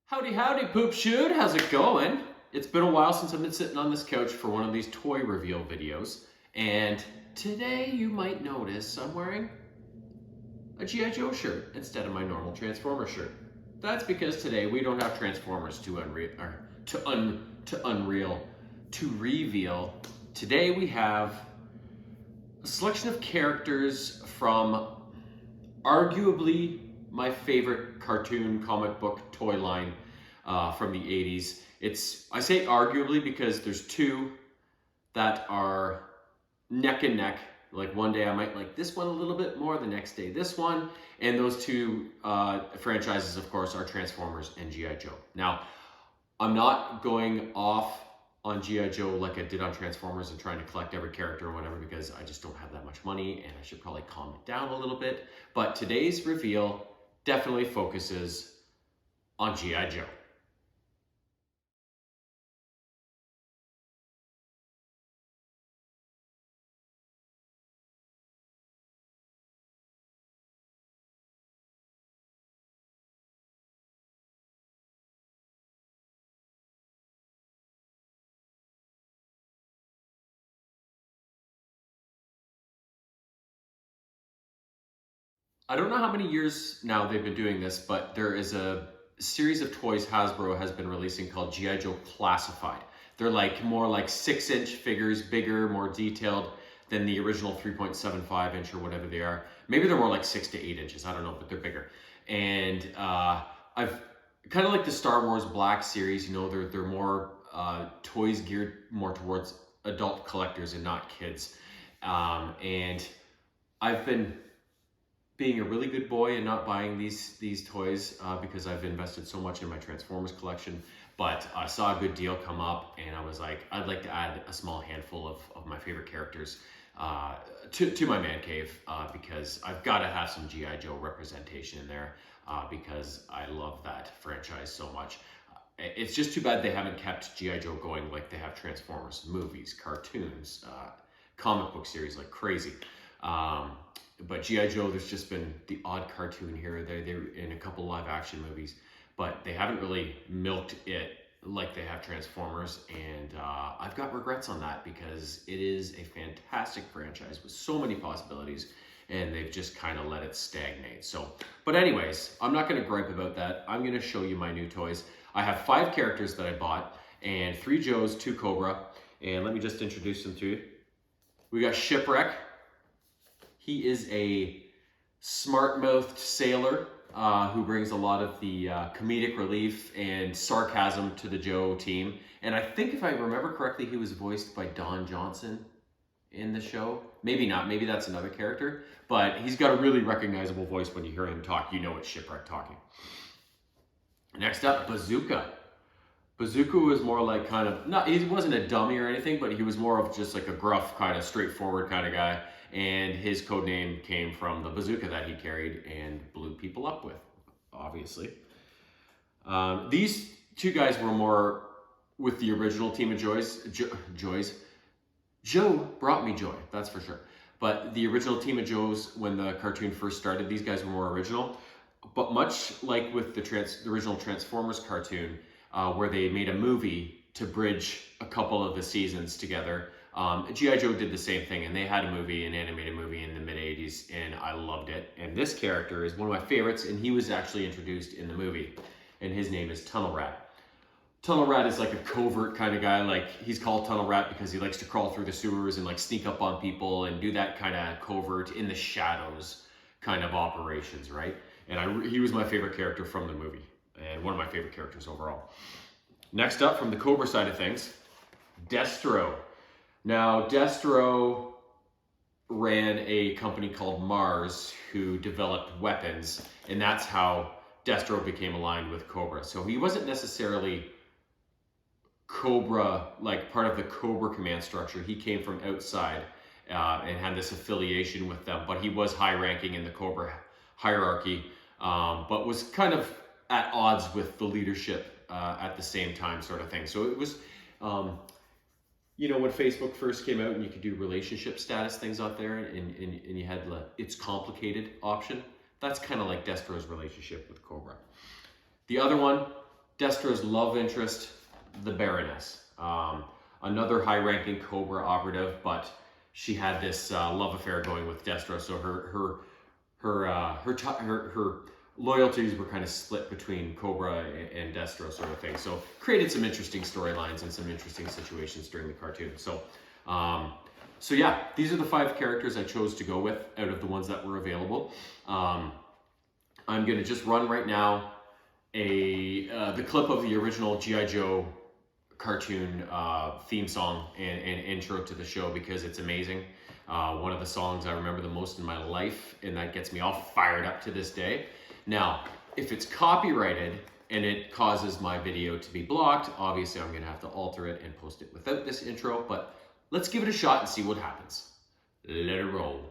Howdy, howdy, poop shoot. How's it going? It's been a while since I've been sitting on this couch for one of these toy reveal videos. And today you might notice I'm wearing a G.I. Joe shirt instead of my normal Transformer shirt. That's because today we don't have Transformers to reveal. Today we have a selection of characters from arguably my favorite cartoon comic book toy line from the 80s. I say arguably because there's two that are neck and neck. Like one day I might like this one a little bit more, the next day this one. And those two franchises, of course, are Transformers and G.I. Joe. Now, I'm not going off on G.I. Joe like I did on Transformers and trying to collect every character or whatever, because I just don't have that much money and I should probably calm it down a little bit. But today's reveal definitely focuses on G.I. Joe. I don't know how many years now they've been doing this, but there is a series of toys Hasbro has been releasing called G.I. Joe Classified. They're like more like 6-inch figures, bigger, more detailed than the original 3.75 inch or whatever they are. Maybe they're more like 6 to 8 inches. I don't know, but they're bigger. And I've kind of like the Star Wars Black series. You know, they're more toys geared more towards adult collectors and not kids. And I've been being a really good boy and not buying these toys because I've invested so much in my Transformers collection. But I saw a good deal come up and I was like, I'd like to add a small handful of my favorite characters to my man cave because I've got to have some G.I. Joe representation in there because I love that franchise so much. It's just too bad they haven't kept G.I. Joe going like they have Transformers movies, cartoons, comic book series like crazy. But G.I. Joe, there's just been the odd cartoon here or there. They're in a couple live action movies, but they haven't really milked it like they have Transformers. And I've got regrets on that because it is a fantastic franchise with so many possibilities and they've just kind of let it stagnate. So, but anyways, I'm not going to gripe about that. I'm going to show you my new toys. I have 5 characters that I bought and 3 Joes, 2 Cobra. And let me just introduce them to you. We got Shipwreck. He is a smart-mouthed sailor who brings a lot of the comedic relief and sarcasm to the Joe team. And I think if I remember correctly, he was voiced by Don Johnson in the show. Maybe not, maybe that's another character. But he's got a really recognizable voice when you hear him talk. You know it's Shipwreck talking. Next up, Bazooka. Bazooka was more like kind of, he wasn't a dummy or anything, but he was more of just like a gruff, kind of straightforward kind of guy. And his code name came from the bazooka that he carried and blew people up with, obviously. These 2 guys were more with the original team of Joys. Joe brought me joy, that's for sure. But the original team of Joes, when the cartoon first started, these guys were more original. But much like with the original Transformers cartoon, where they made a movie to bridge a couple of the seasons together, G.I. Joe did the same thing, and they had an animated movie in the mid-'80s, and I loved it. And this character is one of my favorites, and he was actually introduced in the movie, and his name is Tunnel Rat. Tunnel Rat is like a covert kind of guy. Like, he's called Tunnel Rat because he likes to crawl through the sewers and like sneak up on people and do that kind of covert in the shadows kind of operations, right? And he was my favorite character from the movie, and one of my favorite characters overall. Next up, from the Cobra side of things, Destro. Now, Destro ran a company called Mars who developed weapons, and that's how Destro became aligned with Cobra. So he wasn't necessarily Cobra, like part of the Cobra command structure. He came from outside and had this affiliation with them, but he was high-ranking in the Cobra hierarchy, but was kind of at odds with the leadership at the same time, sort of thing. So it was... you know, when Facebook first came out and you could do relationship status things out there and you had the it's complicated option, that's kind of like Destro's relationship with Cobra. The other one Destro's love interest, the Baroness. Another high-ranking Cobra operative, but she had this love affair going with Destro, so her loyalties were kind of split between Cobra and Destro, sort of thing. So created some interesting storylines and some interesting situations during the cartoon. So yeah, these are the 5 characters I chose to go with out of the ones that were available. I'm going to just run right now the clip of the original G.I. Joe cartoon theme song and intro to the show, because it's amazing. One of the songs I remember the most in my life, and that gets me all fired up to this day. Now, if it's copyrighted and it causes my video to be blocked, obviously I'm going to have to alter it and post it without this intro, but let's give it a shot and see what happens. Let it roll.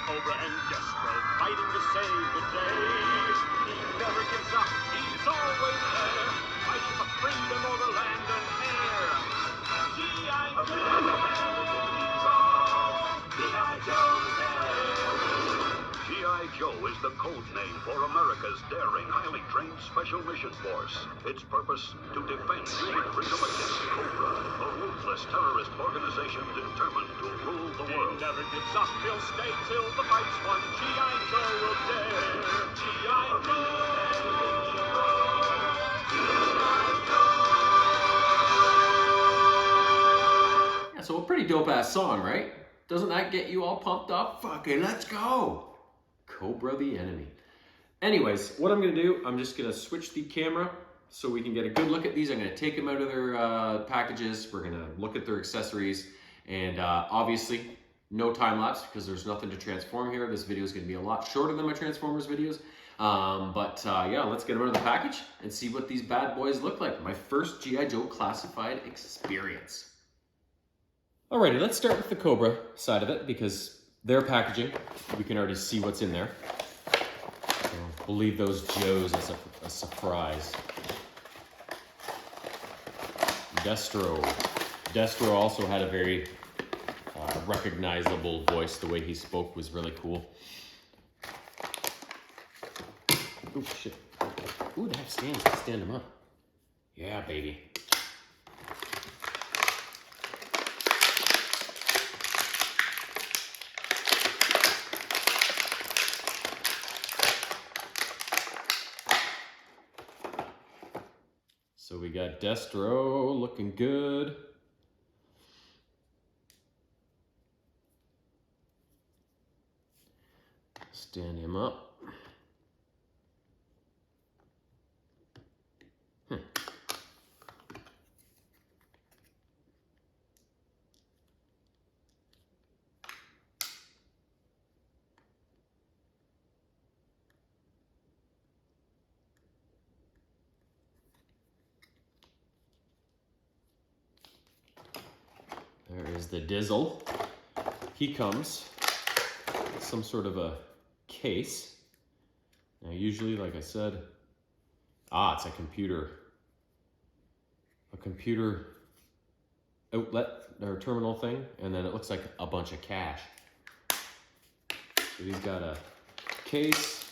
Cobra and Destro fighting to save the day. He never gives up, he's always there, fighting for freedom over land and air. G.I. Joe is there. G.I. Joe is the code name for America's daring, highly trained special mission force. Its purpose, to defend human freedom against Cobra, a ruthless terrorist organization determined to rule the world. He never gives up, he'll stay till the fight's won. G.I. Joe will dare. G.I. Yeah, so a pretty dope-ass song, right? Doesn't that get you all pumped up? Fucking let's go! Cobra the enemy. Anyways, what I'm going to do, I'm just going to switch the camera so we can get a good look at these. I'm going to take them out of their packages. We're going to look at their accessories. And obviously, no time lapse because there's nothing to transform here. This video is going to be a lot shorter than my Transformers videos. Yeah, let's get them out of the package and see what these bad boys look like. My first G.I. Joe classified experience. Alrighty, let's start with the Cobra side of it because their packaging, we can already see what's in there. So we'll leave those Joes as a surprise. Destro. Destro also had a very recognizable voice. The way he spoke was really cool. Oh shit. Ooh, they have stands. Let's stand them up. Yeah, baby. So we got Destro looking good. Stand him up. There is the Dizzle. He comes with some sort of a case. Now usually, like I said, it's a computer outlet or terminal thing, and then it looks like a bunch of cash. So he's got a case,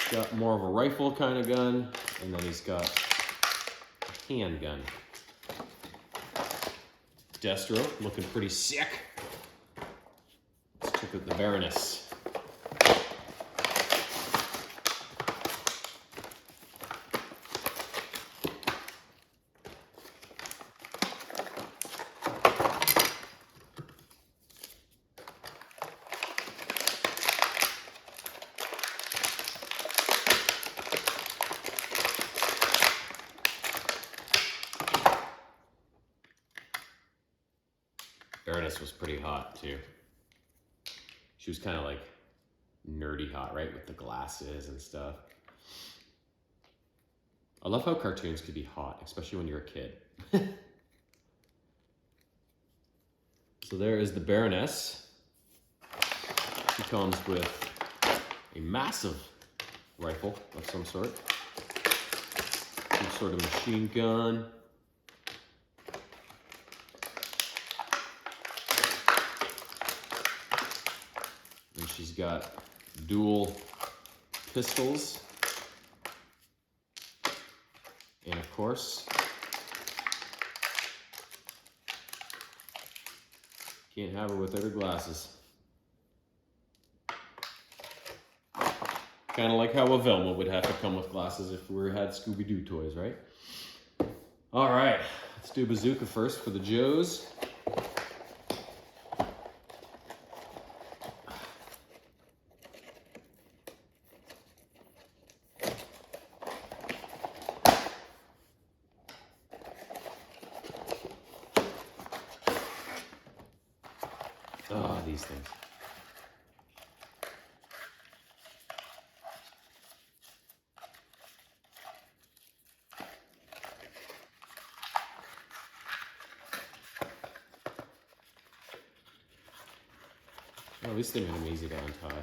he's got more of a rifle kind of gun, and then he's got a handgun. Destro looking pretty sick. Let's check out the Baroness. Baroness was pretty hot too. She was kind of like nerdy hot, right? With the glasses and stuff. I love how cartoons could be hot, especially when you're a kid. So there is the Baroness. She comes with a massive rifle of some sort. Some sort of machine gun. And she's got dual pistols. And of course, can't have her without her glasses. Kind of like how a Velma would have to come with glasses if we had Scooby-Doo toys, right? All right, let's do Bazooka first for the Joes. Ah, these things. Oh, at least they made them easy to untie.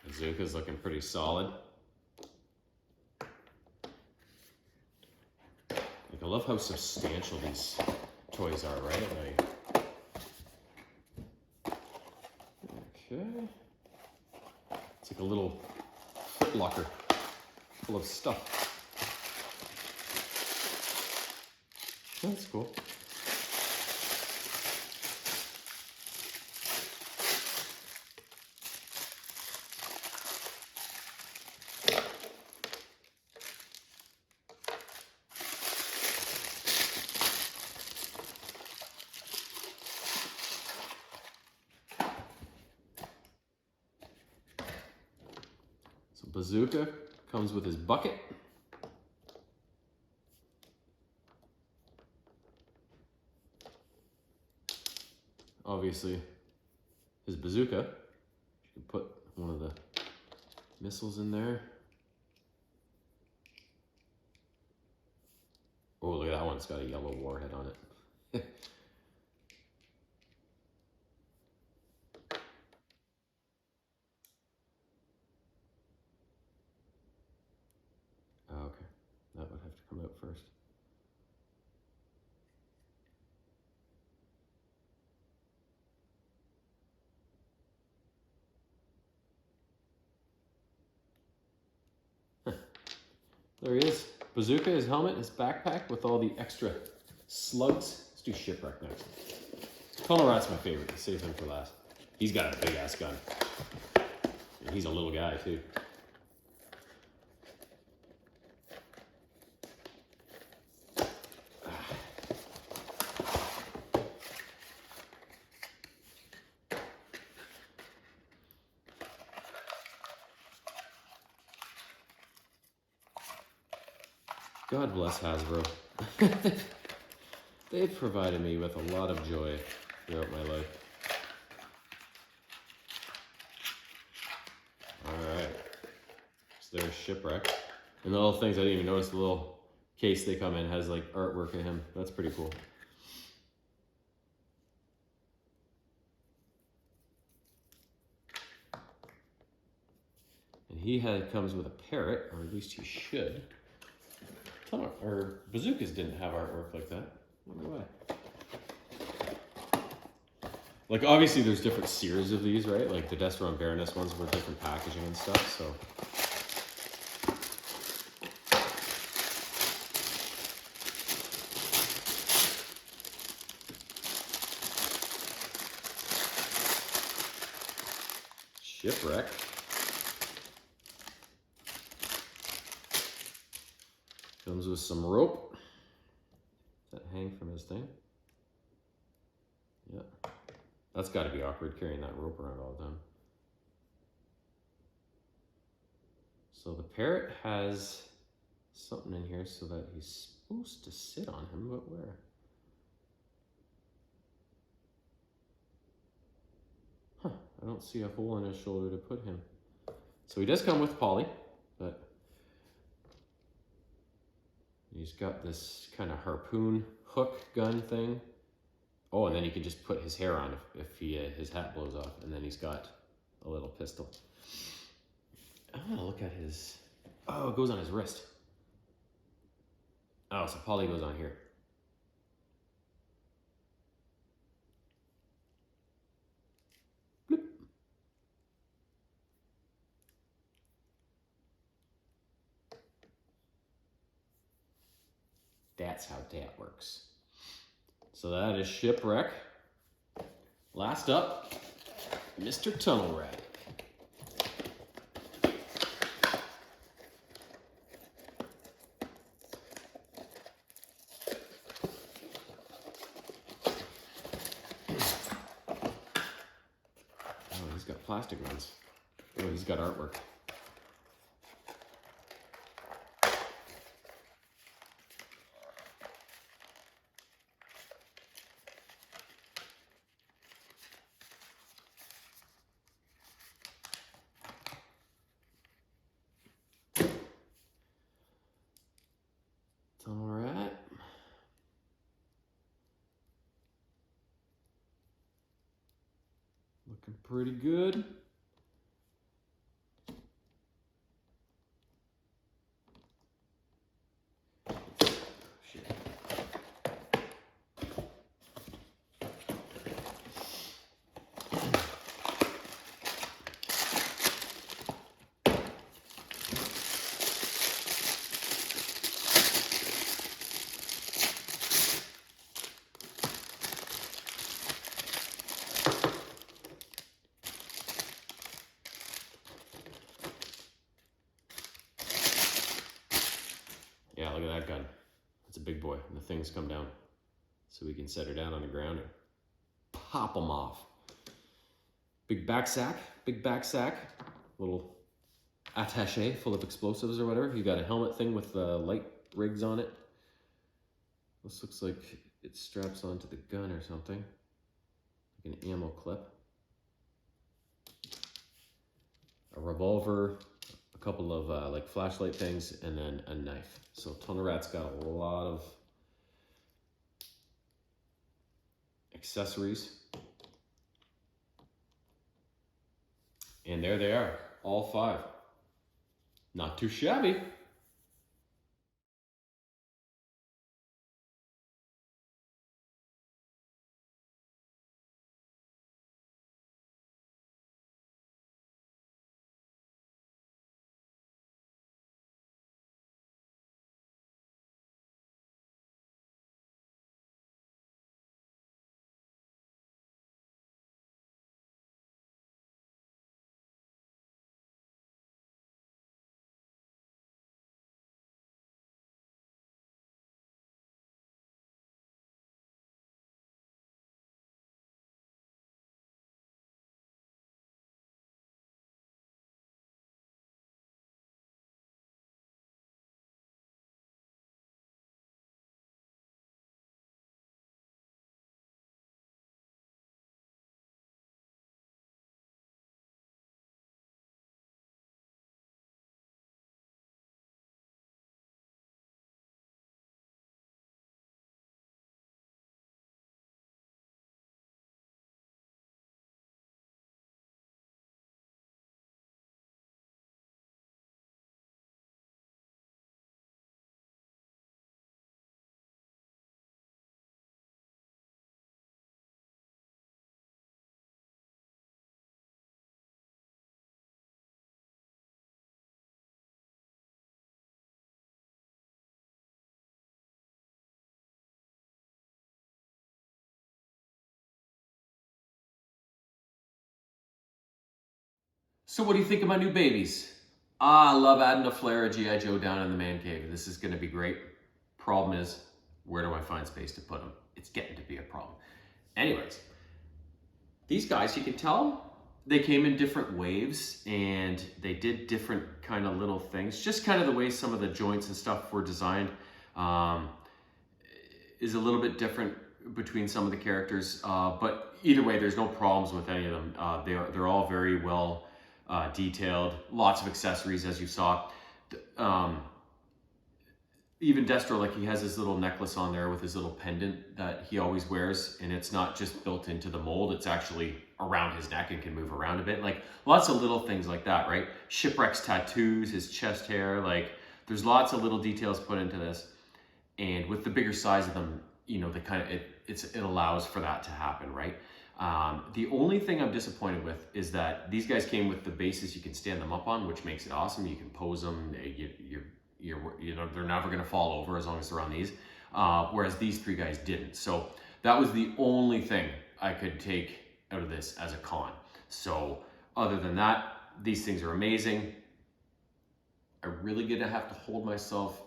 Bazooka's looking pretty solid. Like, I love how substantial these toys are, right? Like, okay. It's like a little foot locker full of stuff. That's cool. So Bazooka comes with his bucket. Obviously, his bazooka. You can put one of the missiles in there. Oh, look at that one. It's got a yellow warhead on it. Oh, okay. That would have to come out first. There he is. Bazooka, his helmet, his backpack with all the extra slugs. Let's do Shipwreck next. Tunnel Rat's my favorite. Save him for last. He's got a big ass gun. And he's a little guy too. God bless Hasbro. They've provided me with a lot of joy throughout my life. Alright. So there's Shipwreck. And the little things, I didn't even notice the little case they come in has like artwork of him. That's pretty cool. And he comes with a parrot, or at least he should. Or Bazookas didn't have artwork like that. I wonder why. Like, obviously there's different series of these, right? Like the Destron Baroness ones were different packaging and stuff, so. Shipwreck. Comes with some rope that hang from his thing. Yeah, that's got to be awkward carrying that rope around all the time. So the parrot has something in here so that he's supposed to sit on him, but where? Huh, I don't see a hole in his shoulder to put him. So he does come with Polly, but he's got this kind of harpoon hook gun thing Oh, and then you can just put his hair on if his hat blows off, and then he's got a little pistol. Oh, look at his... Oh, it goes on his wrist. Oh, so poly goes on here. Bloop. That's how that works. So that is Shipwreck. Last up, Mr. Tunnel Rat. Oh, he's got plastic ones. Oh, he's got artwork. Tunnel Rat. Looking pretty good. Shit. Yeah, look at that gun. That's a big boy. And the things come down. So we can set her down on the ground and pop them off. Big back sack. Little attache full of explosives or whatever. You got a helmet thing with light rigs on it. This looks like it straps onto the gun or something. Like an ammo clip. A revolver, a couple of like flashlight things, and then a knife. So Tunnel Rat's got a lot of accessories. And there they are, all 5. Not too shabby. So what do you think of my new babies? I love adding a flare of G.I. Joe down in the man cave. This is gonna be great. Problem is, where do I find space to put them? It's getting to be a problem. Anyways, these guys, you can tell they came in different waves and they did different kind of little things. Just kind of the way some of the joints and stuff were designed is a little bit different between some of the characters. But either way, there's no problems with any of them. They're all very well detailed, lots of accessories as you saw. even Destro, like he has his little necklace on there with his little pendant that he always wears, and it's not just built into the mold, it's actually around his neck and can move around a bit. Like lots of little things like that, right? Shipwreck's tattoos, his chest hair, like there's lots of little details put into this. And with the bigger size of them, you know, it allows for that to happen, right? The only thing I'm disappointed with is that these guys came with the bases you can stand them up on, which makes it awesome. You can pose them. You know, they're never going to fall over as long as they're on these. Whereas these three guys didn't. So that was the only thing I could take out of this as a con. So other than that, these things are amazing. I'm really going to have to hold myself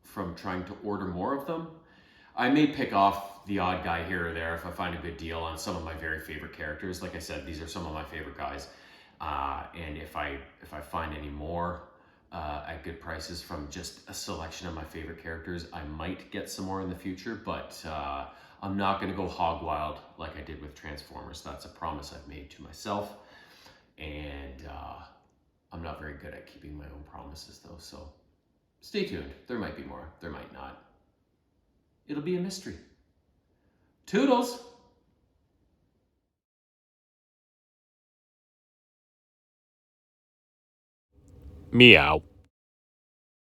from trying to order more of them. I may pick off the odd guy here or there if I find a good deal on some of my very favorite characters. Like I said, these are some of my favorite guys. And if I find any more at good prices from just a selection of my favorite characters, I might get some more in the future, but I'm not going to go hog wild like I did with Transformers. That's a promise I've made to myself. And I'm not very good at keeping my own promises though, so stay tuned. There might be more, there might not. It'll be a mystery. Toodles! Meow.